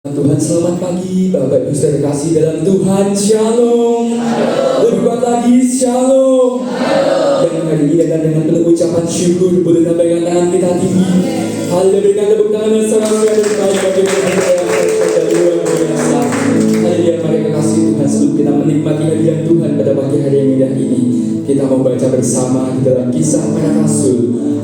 Tuhan, selamat pagi Bapak Ibu saudara kasih dalam Tuhan. Shalom. Lebih kuat lagi, shalom. Dan hari ini datang dengan penuh ucapan syukur. Boleh nampakkan tangan kita tinggi. Haleluya, berikan tepuk tangan yang sangat-sangat terbaik bagi Tuhan yang luar biasa. Haleluya, mereka kasih Tuhan. Sebelum kita menikmati hadirat Tuhan pada pagi hari yang indah ini, kita mau baca bersama di dalam Kisah Para Rasul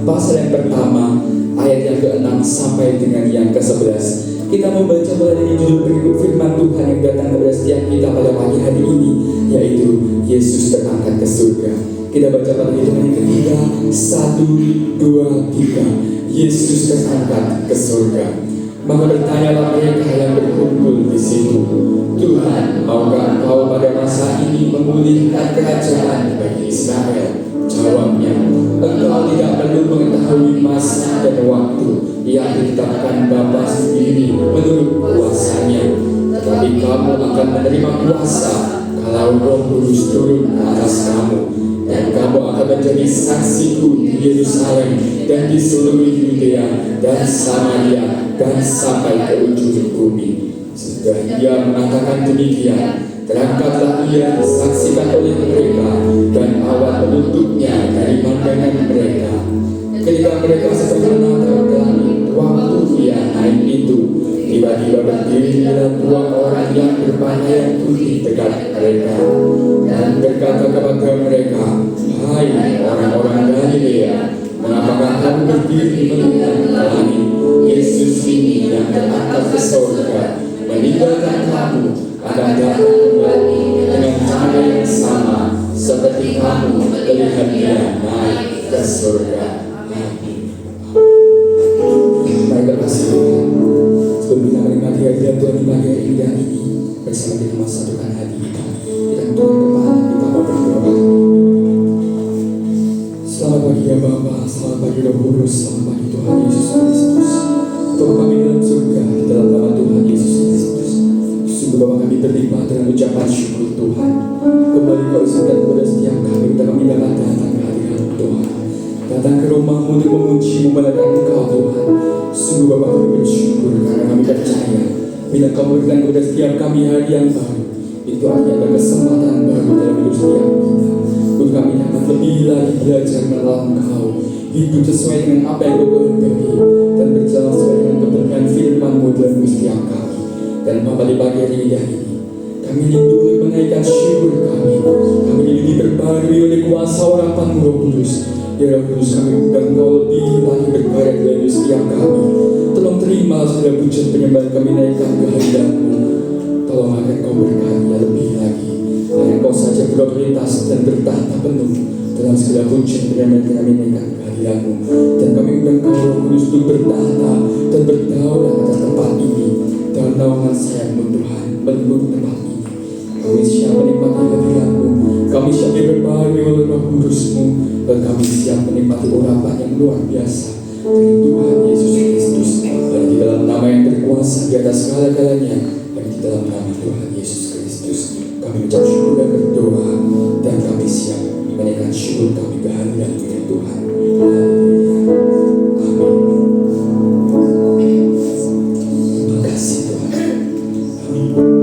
pasal yang pertama, ayat yang ke-6 sampai dengan yang ke-11. Kita membaca mulai dari judul berikut firman Tuhan yang datang kepada setiap kita pada pagi hari ini, yaitu Yesus terangkat ke surga. Kita baca pada hitungan yang ketiga, 1, 2, 3. Yesus terangkat ke surga. Maka bertanyalah mereka yang berkumpul di situ, Tuhan, maukah Engkau pada masa ini memulihkan kerajaan bagi Israel? Jawabnya, Engkau tidak perlu mengetahui masa dan waktu yang ditetapkan Bapa sendiri menurut kuasanya, tetapi kamu akan menerima kuasa kalau Roh Kudus turun atas kamu, dan kamu akan menjadi saksiku di Yerusalem dan di seluruh Yudea dan Samaria dan sampai ke ujung bumi. Setelah Dia mengatakan demikian, terangkatlah Ia disaksikan oleh mereka, dan awan menutupnya dari pandangan mereka. Ketika mereka sedang menatap ke langit waktu Ia naik itu, tiba-tiba berdirilah dua orang yang berpakaian putih dekat mereka dan berkata kepada mereka, "Hai orang-orang Galilea, mengapakah kamu berdiri melihat ke langit? Yesus ini yang terangkat ke surga meninggalkan kamu akan datang kembali dengan cara yang sama seperti kamu melihat Dia naik ke surga." Baiklah kasih Tuhan, sebelum kita menikmati hadirat Tuhan di pagi hari indah ini, bersama kita mensatukan hati kita dengan Tuhan kepala, kita mau berdoa. Selamat pagi ya Bapa, selamat pagi Roh Kudus, selamat pagi Tuhan Yesus Kristus. Tuhan kami dalam surga, di dalam nama Tuhan Yesus Kristus. Sungguh Bapa, kami berlimpah dengan ucapan syukur Tuhan. Kembali Kau izinkan kepada setiap kami, kami dapat datang ke hadirat Tuhan, datang ke rumah-Mu untuk memuji, memuliakan Engkau Tuhan. Sungguh Bapa, kami bersyukur karena kami percaya bila Kau berikan kepada setiap kami hari yang baru, itu artinya ada kesempatan baru dalam hidup setiap kita, untuk kami dapat lebih lagi belajar mengenal Engkau, hidup sesuai dengan apa yang Kau kehendaki, dan berjalan sesuai dengan kebenaran firman-Mu dalam hidup setiap kami. Dan Bapa, di pagi hari indah ini, kami rindu menaikkan syukur kami rindu diperbarui oleh kuasa urapan Roh Kudus. Ya Roh Kudus, kami undang Kau lebih lagi berkarya dalam hidup setiap kami. Tolong terima segala pujian penyembahan kami naikkan ke hadirat-Mu. Tolong agar Kau berkarya lebih lagi, agar Kau saja beroritas dan bertahta penuh dalam segala pujian penyembahan kami naikkan ke hadirat-Mu. Dan kami undang Kau Roh Kudus untuk bertahta dan berdaulat atas tempat ini, dalam naungan sayang-Mu Tuhan, menuntut tempat ini. Kami siap menikmati hadirat-Mu, kami siap diperbarui oleh Roh Kudus-Mu, dan kami siap menikmati urapan yang luar biasa dari Tuhan Yesus Kristus. Dan di dalam nama yang berkuasa di atas segala-galanya, dan di dalam nama Tuhan Yesus Kristus, kami mengucap syukur dan berdoa, dan kami siap menaikkan syukur kami ke hadirat-Mu ya Tuhan. Haleluya. Amin. Terima kasih Tuhan. Amin.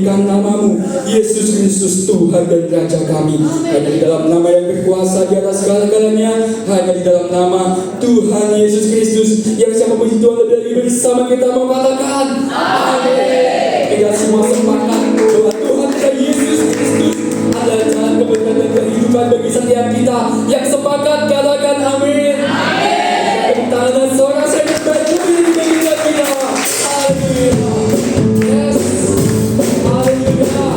meninggikan namamu, Yesus Kristus Tuhan dan Raja kami. Hanya di dalam nama yang berkuasa di atas segala-galanya, hanya di dalam nama Tuhan Yesus Kristus yang siapa puji Tuhan lebih lagi bersama kita mau katakan amin. Kita semua sepakat bahwa Tuhan kita Yesus Kristus adalah jalan kebenaran dan kehidupan bagi setiap kita. Yang sepakat katakan amin. Amin. Tangan seorang saya bagi kita. Haleluya. Yes. Haleluya.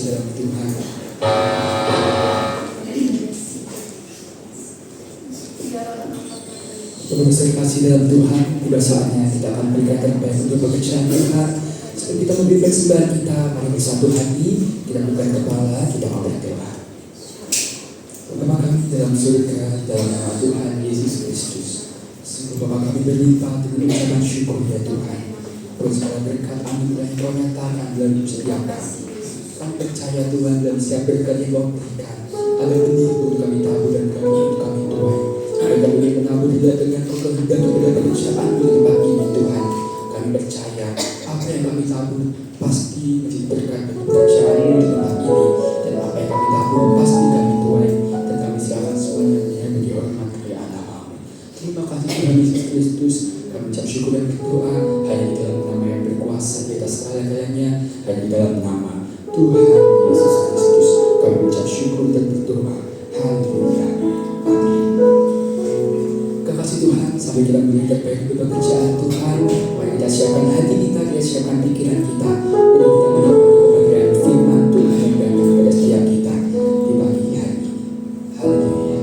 dalam Tuhan. Untuk besar kasih dalam Tuhan, tiba saatnya kita akan berikan terbaik untuk pekerjaan Tuhan. Sebelum kita memberikan sembahan kita, mari bersatu hati, kita bukan kepala, kita berdoa. Bapa kami dalam surga, dalam nama Tuhan Yesus Kristus, sungguh Bapa kami berlimpah dengan ucapan syukur ya Tuhan. Terus segala berkat anugerah yang Kau nyatakan dalam setiap kami. Kami percaya Tuhan dalam setiap berkat yang Kau berikan, ada benih untuk kami tabur dan kami untuk kami tuai. Kami boleh menabur tidak dengan Kau kehendak kepada pekerjaan di tempat ini Tuhan. Kami percaya apa yang kami tabur pasti menjadi berkat bagi pekerjaan di tempat ini, dan apa yang kami tabur pasti kami tuai. Terima kasih Tuhan Yesus Kristus. Kami ucap syukur dan berdoa hanya di dalam nama yang berkuasa di atas segala-galanya, hanya di dalam nama Tuhan Yesus Kristus. Kami ucap syukur dan berdoa. Haleluya. Amin. Kekasih Tuhan, sampai kita memberi terbaik untuk pekerjaan Tuhan, mari kita siapkan hati kita, kita siapkan pikiran kita untuk kita menikmati kebenaran firman Tuhan yang datang kepada setiap kita di pagi hari ini. Haleluya.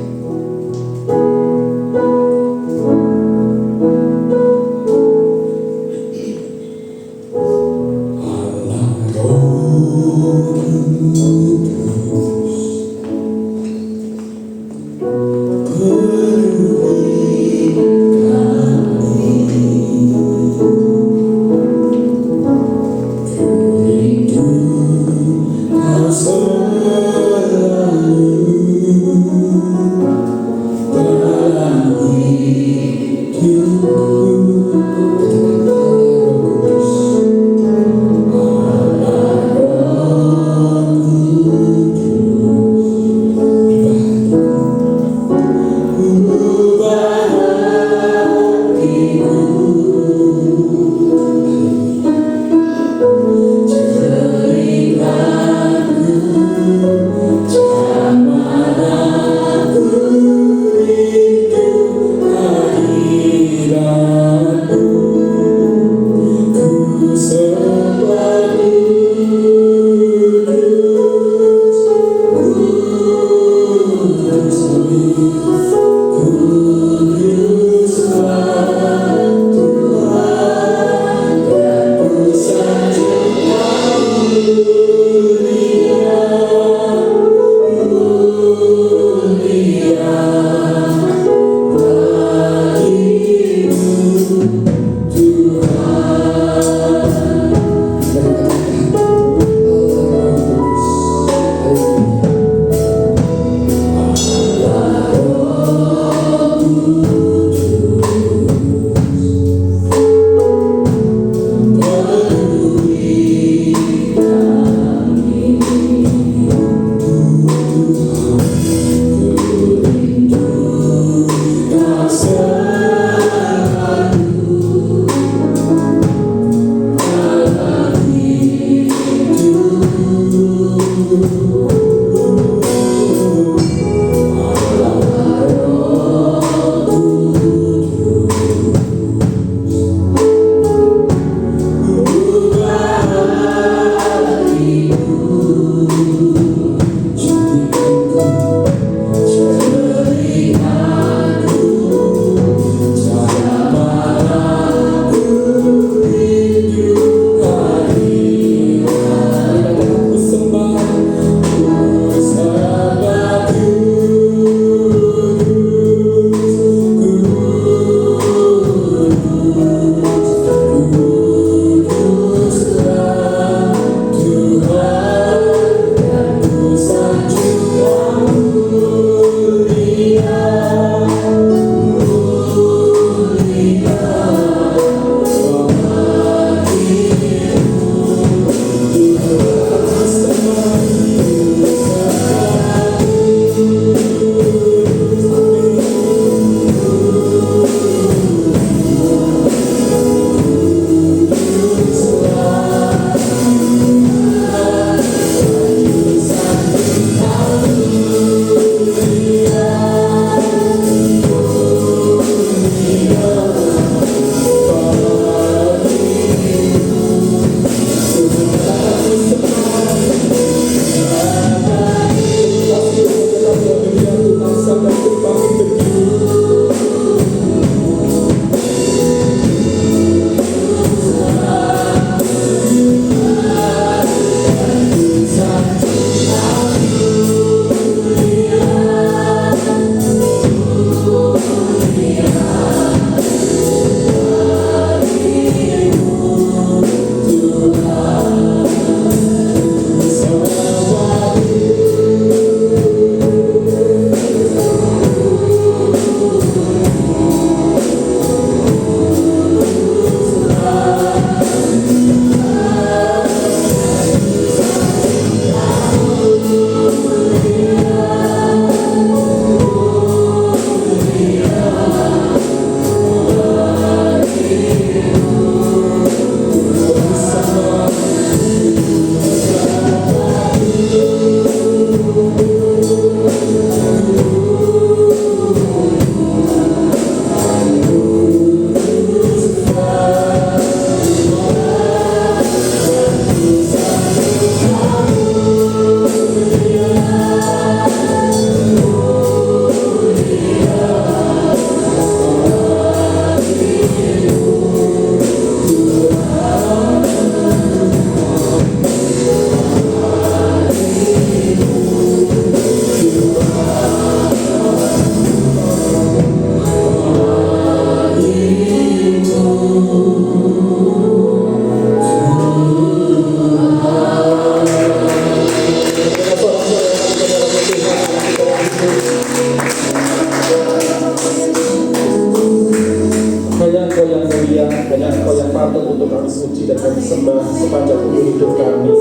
mulia, hanya Engkau yang patut untuk kami puji dan kami sembah sepanjang umur hidup kami.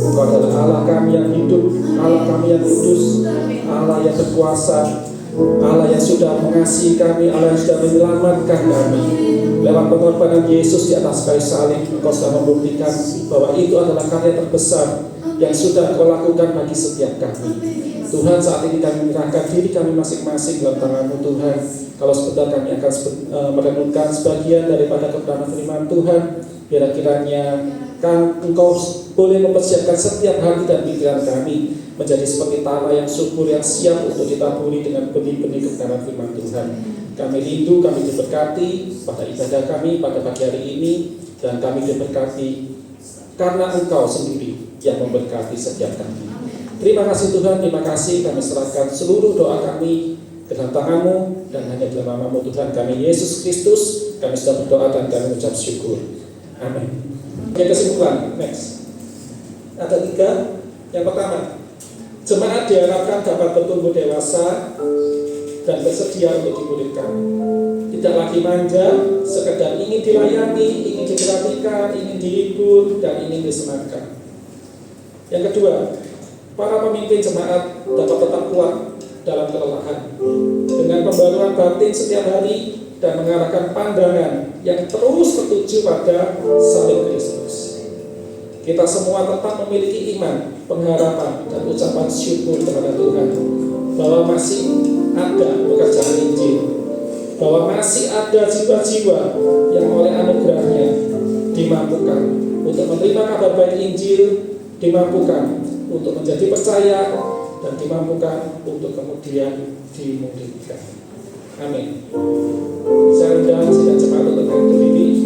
Engkau adalah Allah kami yang hidup, Allah kami yang kudus, Allah yang berkuasa, Allah yang sudah mengasihi kami, Allah yang sudah menyelamatkan kami. Lewat pengorbanan Yesus di atas kayu salib, Engkau sudah membuktikan bahwa itu adalah karya terbesar yang sudah Engkau lakukan bagi setiap kami. Tuhan, saat ini kami menyerahkan diri kami masing-masing dalam tangan-Mu Tuhan. Kalau sebentar kami akan merenungkan sebagian daripada kebenaran firman Tuhan, biar kiranya Engkau boleh mempersiapkan setiap hati dan pikiran kami menjadi seperti tanah yang subur, yang siap untuk ditaburi dengan benih-benih kebenaran firman Tuhan. Kami rindu, kami diberkati pada ibadah kami pada pagi hari ini, dan kami diberkati karena Engkau sendiri yang memberkati setiap kami. Terima kasih Tuhan, terima kasih. Kami serahkan seluruh doa kami ke dalam tangan-Mu, dan hanya dalam nama-Mu Tuhan kami Yesus Kristus kami sudah berdoa dan kami mengucap syukur. Amin. Oke, kesimpulan, next. Ada 3. Yang pertama, jemaat diharapkan dapat bertumbuh dewasa dan bersedia untuk dimuridkan. Tidak lagi manja, sekedar ingin dilayani, ingin diperhatikan, ingin dihibur, dan ingin disenangkan. Yang kedua, para pemimpin jemaat dapat tetap kuat dalam kelelahan dengan pembaruan batin setiap hari dan mengarahkan pandangan yang terus tertuju pada salib Kristus. Kita semua tetap memiliki iman, pengharapan, dan ucapan syukur kepada Tuhan bahwa masih ada pekerjaan Injil, bahwa masih ada jiwa-jiwa yang oleh anugerahnya dimampukan untuk menerima kabar baik Injil, dimampukan untuk menjadi percaya, dan dimampukan untuk kemudian dimuridkan. Amin. Saya undang sidang jemaat untuk berdiri.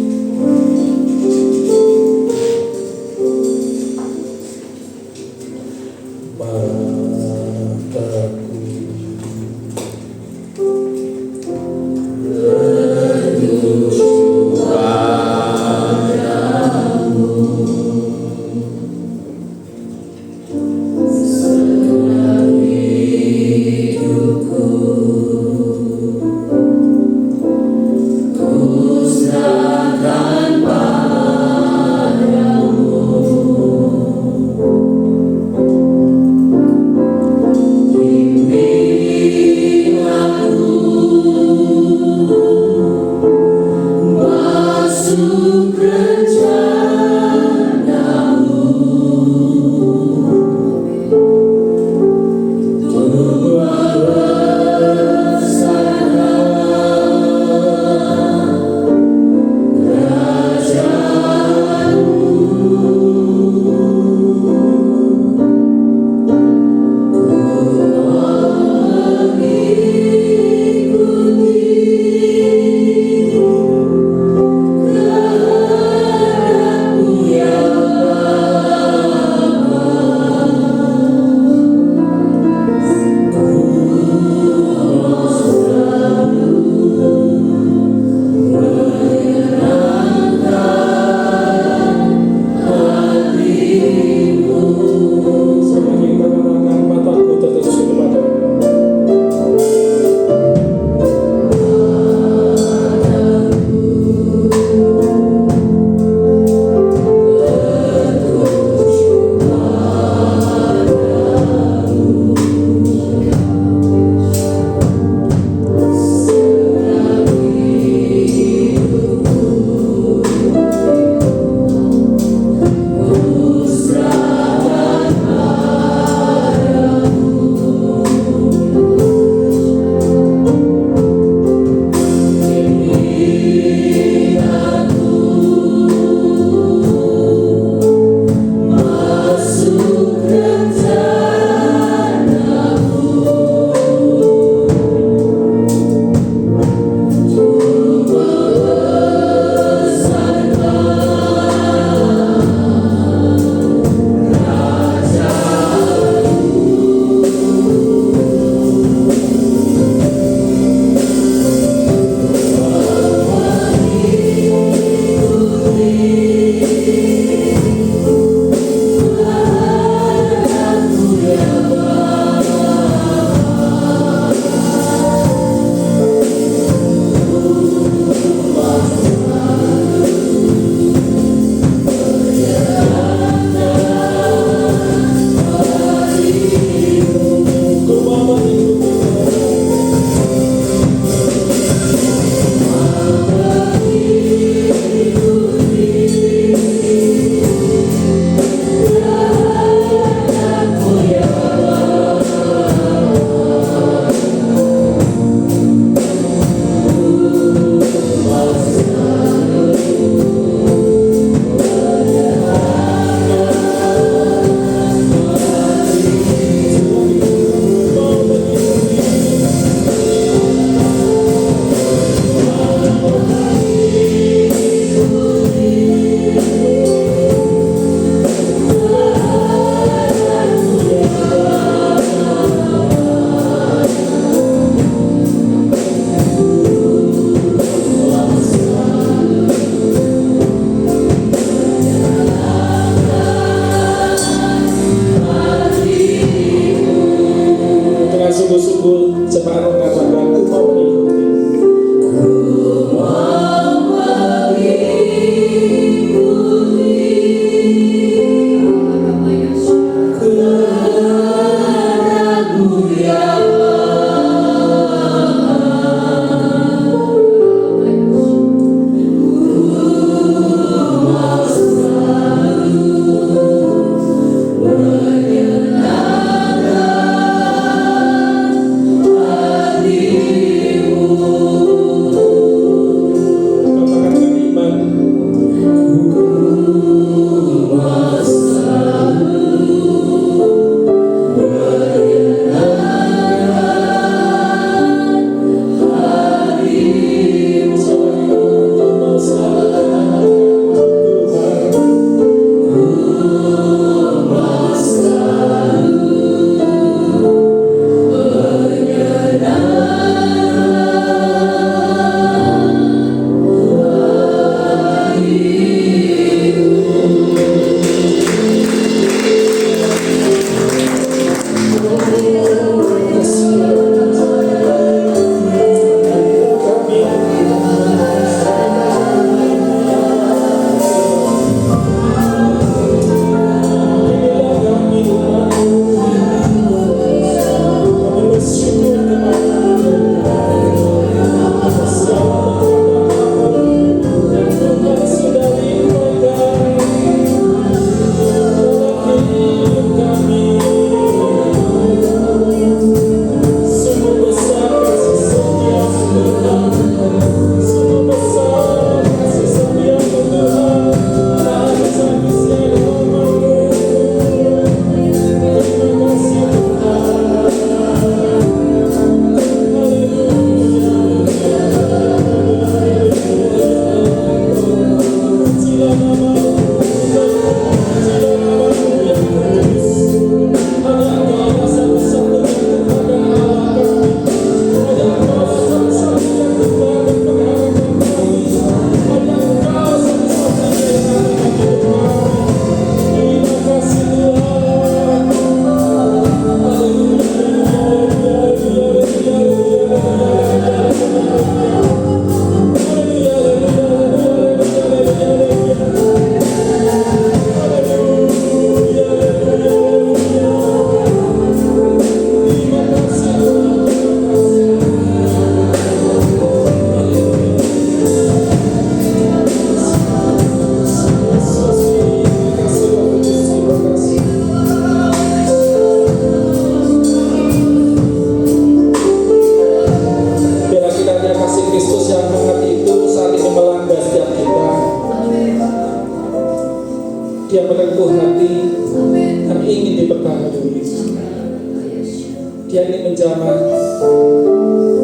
Dia ingin menjamah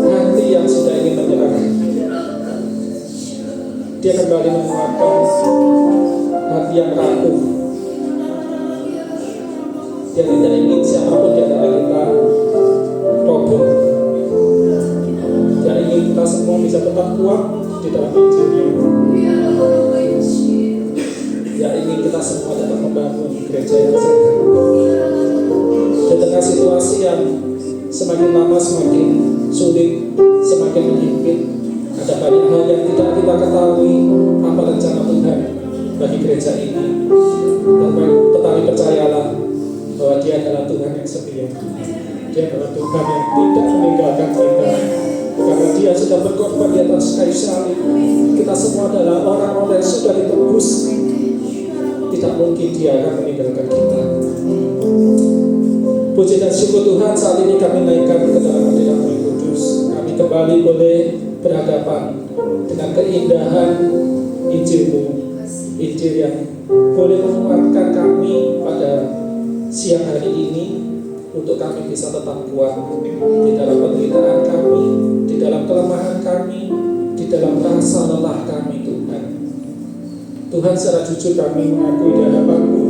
hati yang sudah ingin menyerah. Dia kembali menguatkan hati yang rapuh. Dia tidak ingin siapapun di antara kita roboh. Dia ingin kita semua bisa tetap kuat di dalam Injil-Nya. Dia ingin kita semua dapat membangun gereja yang sehat. Di tengah situasi yang semakin lama semakin sulit, semakin menyempit, ada banyak hal yang tidak kita ketahui apa rencana Tuhan bagi gereja ini. Tetapi percayalah bahwa Dia adalah Tuhan yang setia. Dia adalah Tuhan yang tidak meninggalkan kita. Karena Dia sudah berkorban di atas kayu salib. Kita semua adalah orang-orang yang sudah ditebus. Tidak mungkin Dia akan meninggalkan kita. Puji dan syukur Tuhan, saat ini kami naikkan ke dalam hadirat Roh Kudus. Kami kembali boleh berhadapan dengan keindahan Injil-Mu, Injil yang boleh menguatkan kami pada siang hari ini untuk kami bisa tetap kuat di dalam penderitaan kami, di dalam kelemahan kami, di dalam rasa lelah kami, Tuhan. Tuhan, secara jujur kami mengakui di hadapan-Mu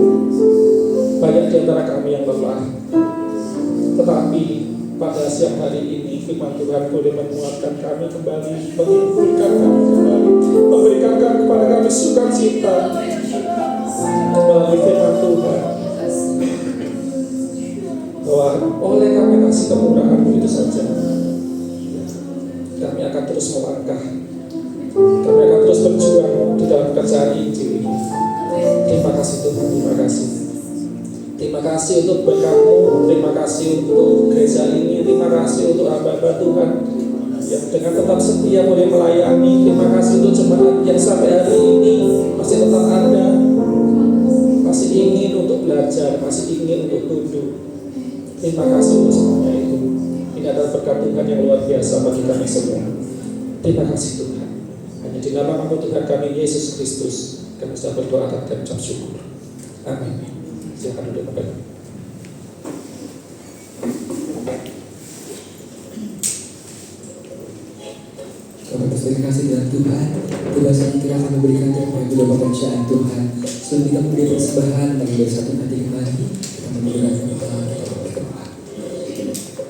banyak di antara kami yang lelah. Tetapi pada siang hari ini firman Tuhan boleh menguatkan kami kembali, menghiburkan kami kembali, memberikan kepada kami sukacita melalui firman Tuhan, bahwa oleh kami kasih kemurahan itu saja kami akan terus melangkah, kami akan terus berjuang di dalam kerjaan Injil ini. Terima kasih Tuhan, terima kasih. Terima kasih untuk berkat-Mu, terima kasih untuk gereja ini, terima kasih untuk hamba-hamba Tuhan yang dengan tetap setia boleh melayani. Terima kasih untuk jemaat yang sampai hari ini masih tetap ada, masih ingin untuk belajar, masih ingin untuk tunduk. Terima kasih untuk semuanya itu. Ini adalah berkat Tuhan yang luar biasa bagi kami semua. Terima kasih Tuhan. Hanya di nama Tuhan kami Yesus Kristus kami sudah berdoa dan ucap syukur. Amin. Silakan duduk kembali. Bapak terima kasih dengan Tuhan. Tugasnya kita akan memberikan terbaik dalam pekerjaan Tuhan. Sebelum kita memberi persembahan, kami bersatu hati kembali. Kita memberikan kepala kita berdoa.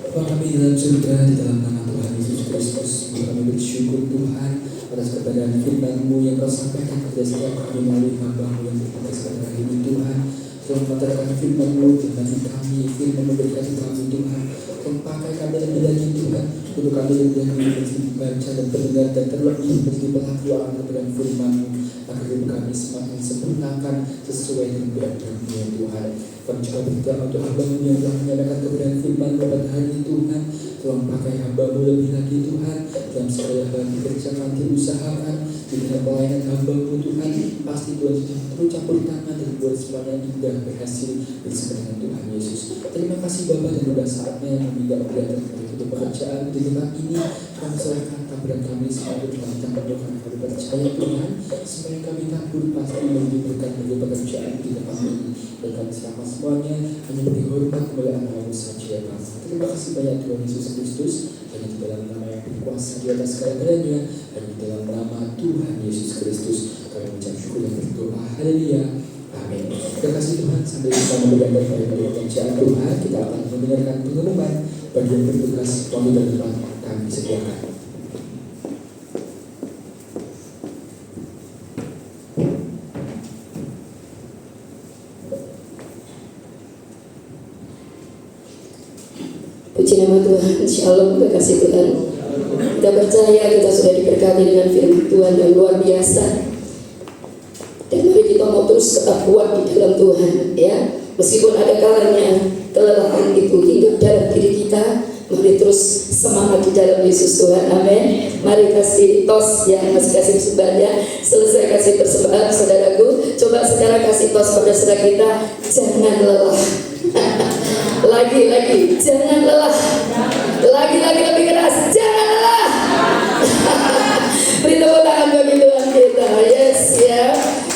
Bapa kami dalam surga, di dalam nama Tuhan Yesus Kristus, kami bersyukur Tuhan atas kebenaran firman-Mu yang Kau sampaikan kepada setiap kami melalui hamba-Mu yang bertugas pada hari ini Tuhan. Tuhan mengatakan firman-Mu dengan kami, firman memberikan kami Tuhan. Tuhan pakai kami lebih lagi Tuhan, untuk kami lebih lagi membaca dan mendengar dan terlebih menjadi pelakuan kepada firman-Mu, agar hidup kami semakin sempurnakan sesuai dengan kehendak-Mu ya Tuhan. Kami juga berdoa untuk hamba-Mu yang telah menyatakan kebenaran firman-Mu pada hari ini Tuhan. Tuhan pakai hamba-Mu lebih lagi Tuhan dalam segala hal yang dikerjakan, diusahakan di dalam pelayanan hamba-Mu Tuhan. Pasti Tuhan sudah terus campur tangan dan buat semuanya indah berhasil bersama dengan Tuhan Yesus. Terima kasih Bapa, dan sudah saatnya kami tidak melihat untuk pekerjaan di tempat ini. Kami serahkan taburan kami sebagai kita berdoa, kami percaya Tuhan supaya kami tabur pasti menunjukkan bagi pekerjaan di tempat ini. Dan kami serahkan semuanya hanya beri hormat kemuliaan Allah saja ya Bapa. Terima kasih banyak Tuhan Yesus Kristus, hanya di dalam nama yang berkuasa di atas segala-galanya, hanya di dalam nama Tuhan Yesus Kristus kami mengucap syukur dan berdoa. Haleluya. Amin. Terima kasih Tuhan. Sambil kita memberikan daripada pekerjaan Tuhan, kita akan mendengarkan pengumuman bagi yang bertugas waktu dan tempat kami sediakan. Puji nama Tuhan, Shalom, kekasih Tuhan. Kita percaya kita sudah diberkati dengan firman Tuhan yang luar biasa. Dan mari kita mau terus tetap kuat di dalam Tuhan, ya. Meskipun ada kalanya kelelahan itu hinggap dalam diri kita, mari terus semangat di dalam Yesus Tuhan, amin. Mari kasih tos yang masih kasih persembahannya. Selesai kasih persembahan, saudaraku, coba sekarang kasih tos pada saudara kita, jangan lelah. Lagi, jangan lelah. Lagi lebih keras, jangan lelah. Beri tepuk tangan bagi Tuhan kita, yes ya.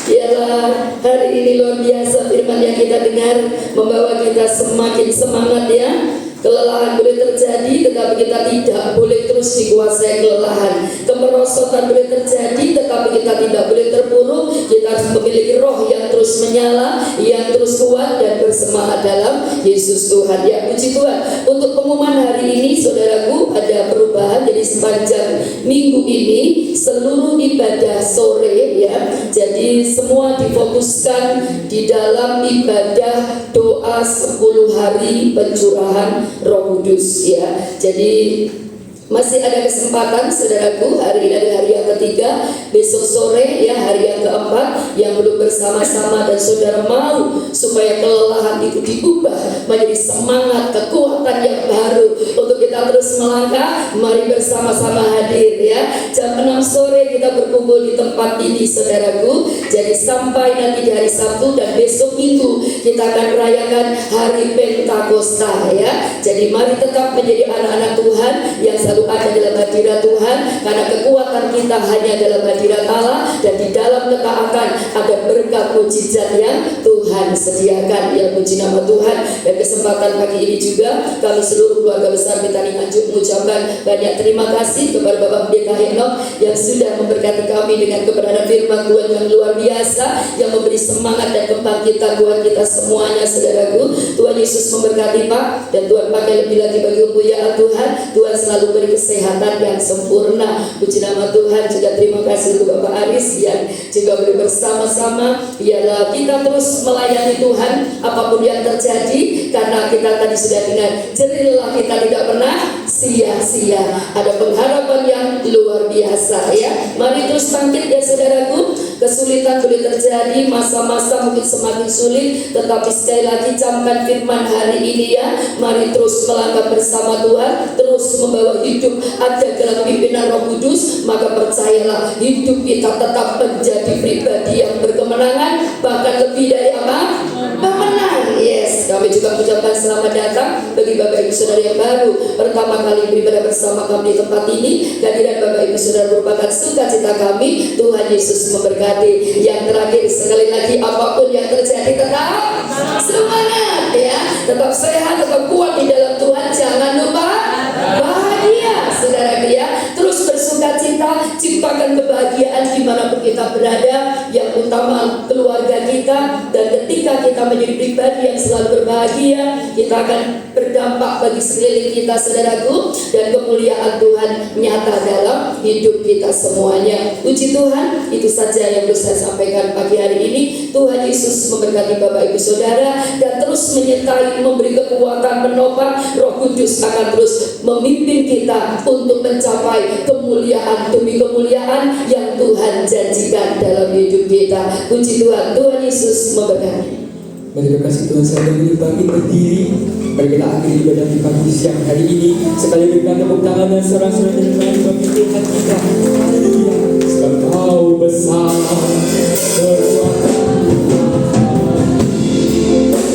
Ialah hari ini luar biasa firman yang kita dengar membawa kita semakin semangat ya. Kelelahan boleh terjadi, tetapi kita tidak boleh terus dikuasai kelelahan. Kemerosotan boleh terjadi, tetapi kita tidak boleh terpuruk. Kita harus memiliki roh yang terus menyala, yang terus kuat dan bersemangat dalam Yesus Tuhan. Ya, puji Tuhan. Untuk pengumuman hari ini, saudaraku, ada perubahan. Jadi sepanjang minggu ini, seluruh ibadah sore, ya, jadi semua difokuskan di dalam ibadah doa 10 hari pencurahan Roh Kudus, ya. Jadi masih ada kesempatan, saudaraku. Hari ini adalah hari yang ketiga, besok sore ya hari yang keempat, yang belum bersama-sama dan saudara mau supaya kelelahan itu diubah menjadi semangat, kekuatan yang baru untuk kita terus melangkah. Mari bersama-sama hadir ya. Jam 6 sore kita berkumpul di tempat ini, saudaraku. Jadi sampai nanti di hari Sabtu dan besok itu kita akan merayakan hari Pentakosta ya. Jadi mari tetap menjadi anak-anak Tuhan yang selalu ada dalam hadirat Tuhan, karena kekuatan kita hanya dalam hadirat Allah, dan di dalam ketaatan ada berkat mujizat yang Tuhan sediakan. Ya, puji nama Tuhan. Dan kesempatan pagi ini juga kami seluruh keluarga besar Betani Nganjuk mengucapkan banyak terima kasih kepada Bapak Pendeta Henok yang sudah memberkati kami dengan kebenaran firman Tuhan yang luar biasa, yang memberi semangat dan kebangkitan buat kita semuanya, saudaraku. Tuhan Yesus memberkati Pak, dan Tuhan pakai lebih lagi bagi kemuliaan Tuhan. Tuhan selalu beri kesehatan yang sempurna. Puji nama Tuhan. Juga terima kasih untuk Bapak Aris yang juga beri bersama-sama. Biarlah kita terus melayani Tuhan apapun yang terjadi, karena kita tadi sudah dengar jerilah kita tidak pernah sia-sia. Ada pengharapan yang luar biasa ya. Mari terus bangkit ya, saudaraku. Kesulitan boleh terjadi, masa-masa mungkin semakin sulit, tetapi sekali lagi camkan firman hari ini ya. Mari terus melangkah bersama Tuhan, terus membawa hidup ada dalam pimpinan Roh Kudus. Maka percayalah, hidup kita tetap menjadi pribadi yang berkemenangan, bahkan lebih dari apa? Pemenang. Yes, kami juga mengucapkan selamat datang bagi Bapak Ibu Saudara yang baru pertama kali beribadah bersama kami di tempat ini. Kehadiran Bapak Ibu Saudara merupakan sukacita kami. Tuhan Yesus memberkati. Yang terakhir sekali lagi, apapun yang terjadi tetap semangat ya, tetap sehat, tetap kuat di dalam Tuhan. Jangan lupa bahagia, saudara ya. Terus bersukacita, ciptakan kebahagiaan dimanapun kita berada. Yang utama keluarga kita, dan ketika kita menjadi pribadi yang selalu berbahagia, kita akan berdampak bagi sekeliling kita, saudaraku, dan kemuliaan Tuhan nyata dalam hidup kita semuanya. Puji Tuhan. Itu saja yang bisa saya sampaikan pagi hari ini. Tuhan Yesus memberkati Bapak Ibu Saudara, dan terus menyertai, memberi kekuatan, menopang. Roh Kudus akan terus memimpin kita untuk mencapai kemuliaan demi kemuliaan yang Tuhan janjikan dalam hidup kita. Puji Tuhan. Tuhan Yesus memberkati. Mari kasih Tuhan saya beri bangkit berdiri. Mari kita akhiri ibadah di pagi siang hari ini. Sekali berikan tepuk tangan dan sorak-sorai bagi Tuhan kita. Haleluya. Sebab Kau besar, kekuatan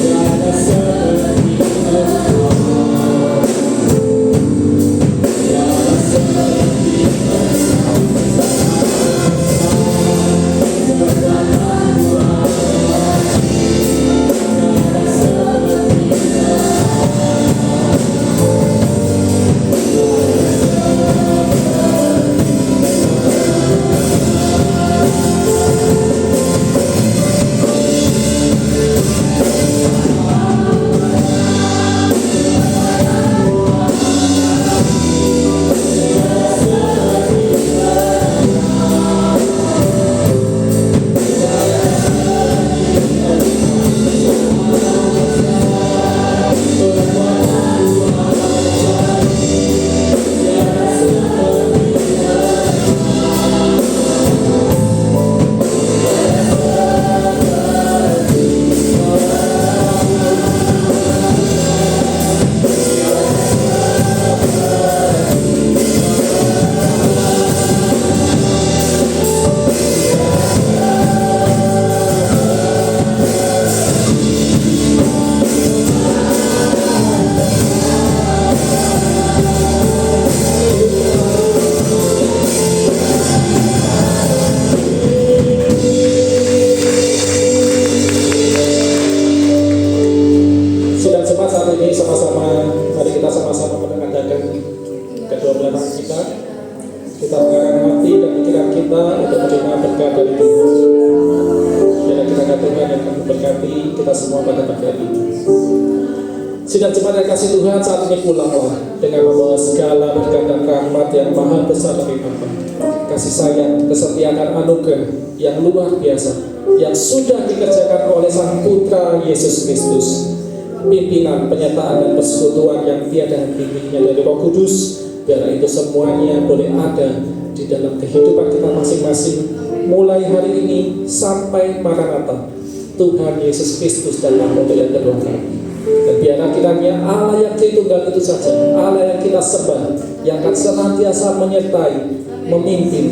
tiada seperti Engkau. Tiada seperti Engkau. untuk menerima berkat dari Tuhan. Biarlah kita Tuhan yang akan memberkati kita semua pada pagi hari ini. Sidang jemaat yang kasih Tuhan, saat ini pulanglah dengan membawa segala berkat dan rahmat yang maha besar dari Bapa, kasih sayang, kesetiaan anugerah yang luar biasa yang sudah dikerjakan oleh Sang Putra Yesus Kristus, pimpinan, penyertaan dan persekutuan yang tiada henti-hentinya dari Roh Kudus. Biarlah itu semuanya boleh ada di dalam kehidupan kita masing-masing, mulai hari ini sampai Maranatha, Tuhan Yesus Kristus datang untuk yang kedua kali. Dan biarlah kiranya Allah yang Tritunggal itu saja, Allah yang kita sembah, yang akan senantiasa menyertai, memimpin,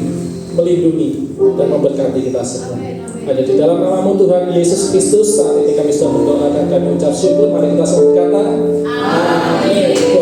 melindungi, dan memberkati kita semua. Hanya di dalam nama-Mu Tuhan Yesus Kristus, saat ini kami sudah mendoakan dan mengucap syukur. Mari kita sambut kata Amin.